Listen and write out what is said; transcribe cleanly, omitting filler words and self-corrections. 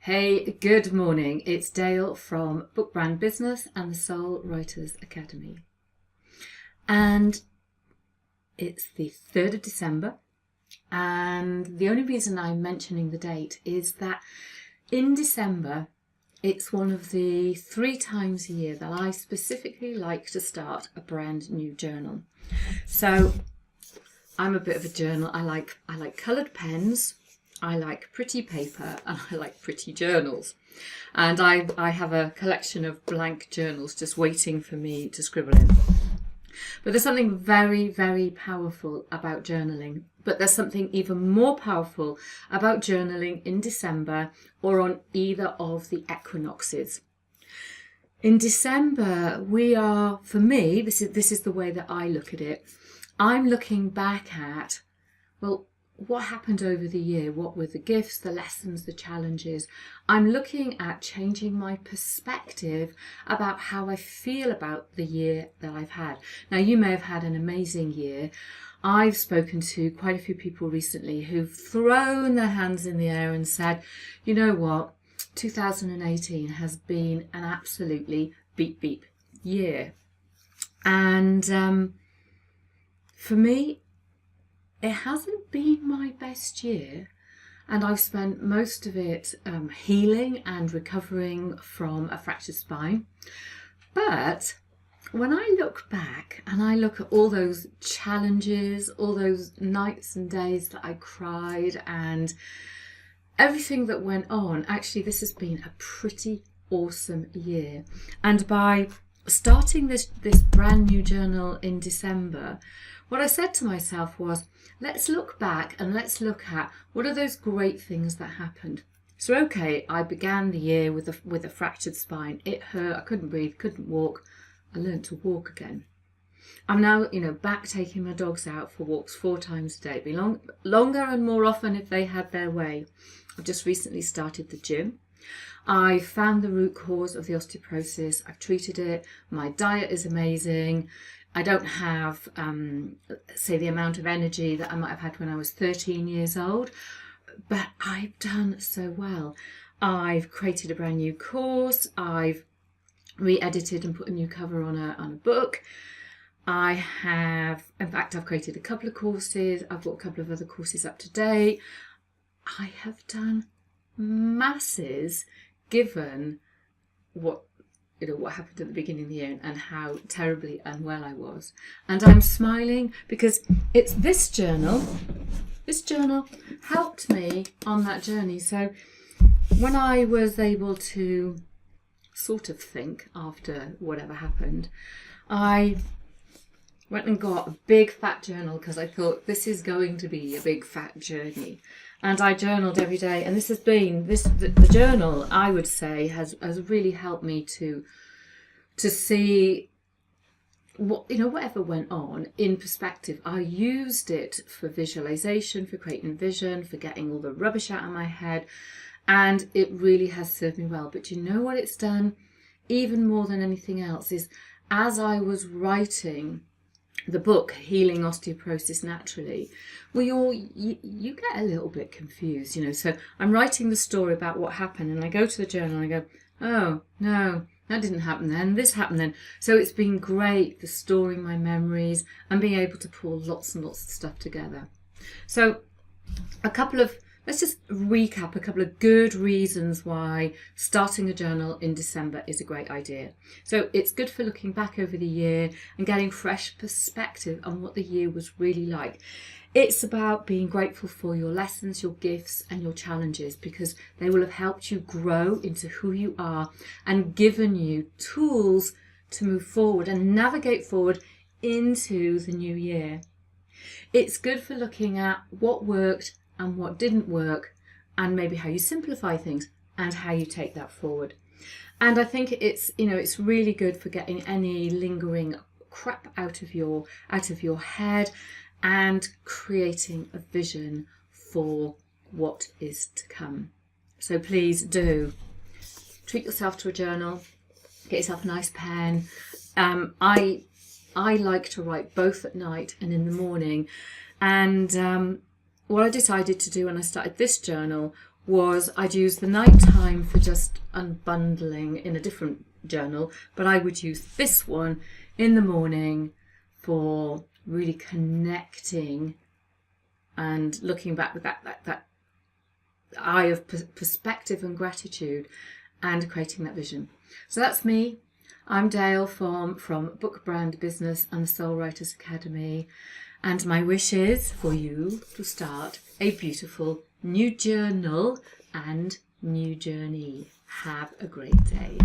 Hey, good morning. It's Dale from Book Brand Business and the Soul Writers Academy. And it's the 3rd of December. And the only reason I'm mentioning the date is that in December, it's one of the 3 times a year that I specifically like to start a brand new journal. So I'm a bit of a journal. I like coloured pens. I like pretty paper and I like pretty journals. And I have a collection of blank journals just waiting for me to scribble in. But there's something very, very powerful about journaling. But there's something even more powerful about journaling in December or on either of the equinoxes. In December, we are, for me, this is the way that I look at it. I'm looking back at, well, what happened over the year? What were the gifts, the lessons, the challenges? I'm looking at changing my perspective about how I feel about the year that I've had. Now, you may have had an amazing year. I've spoken to quite a few people recently who've thrown their hands in the air and said, you know what, 2018 has been an absolutely beep beep year. And for me, it hasn't been my best year, and I've spent most of it healing and recovering from a fractured spine. But when I look back and I look at all those challenges, all those nights and days that I cried and everything that went on, actually this has been a pretty awesome year. And by starting this brand new journal in December, what I said to myself was, let's look back and let's look at what are those great things that happened. So, okay, I began the year with a fractured spine. It hurt. I couldn't breathe, couldn't walk. I learned to walk again. I'm now, back taking my dogs out for walks 4 times a day. It'd be longer and more often if they had their way. I've just recently started the gym. I found the root cause of the osteoporosis. I've treated it. My diet is amazing. I don't have, say, the amount of energy that I might have had when I was 13 years old, but I've done so well. I've created a brand new course. I've re-edited and put a new cover on a book. I've created a couple of courses. I've got a couple of other courses up to date. I have done masses given what happened at the beginning of the year and how terribly unwell I was. And I'm smiling because it's this journal helped me on that journey. So when I was able to sort of think after whatever happened, I went and got a big fat journal because I thought this is going to be a big fat journey. And I journaled every day, and the journal, I would say, has really helped me to see whatever went on in perspective. I used it for visualization, for creating vision, for getting all the rubbish out of my head, and it really has served me well. But you know what it's done even more than anything else is, as I was writing the book Healing Osteoporosis Naturally, you get a little bit confused, so I'm writing the story about what happened, and I go to the journal and I go, oh no, that didn't happen then, this happened then. So it's been great for storing my memories and being able to pull lots and lots of stuff together. So let's just recap a couple of good reasons why starting a journal in December is a great idea. So it's good for looking back over the year and getting fresh perspective on what the year was really like. It's about being grateful for your lessons, your gifts and your challenges, because they will have helped you grow into who you are and given you tools to move forward and navigate forward into the new year. It's good for looking at what worked and what didn't work, and maybe how you simplify things and how you take that forward. And I think it's really good for getting any lingering crap out of your head and creating a vision for what is to come. So please do treat yourself to a journal, get yourself a nice pen. I like to write both at night and in the morning, and what I decided to do when I started this journal was I'd use the night time for just unbundling in a different journal, but I would use this one in the morning for really connecting and looking back with that eye of perspective and gratitude and creating that vision. So that's me. I'm Dale from Book Brand Business and the Soul Writers Academy, and my wish is for you to start a beautiful new journal and new journey. Have a great day.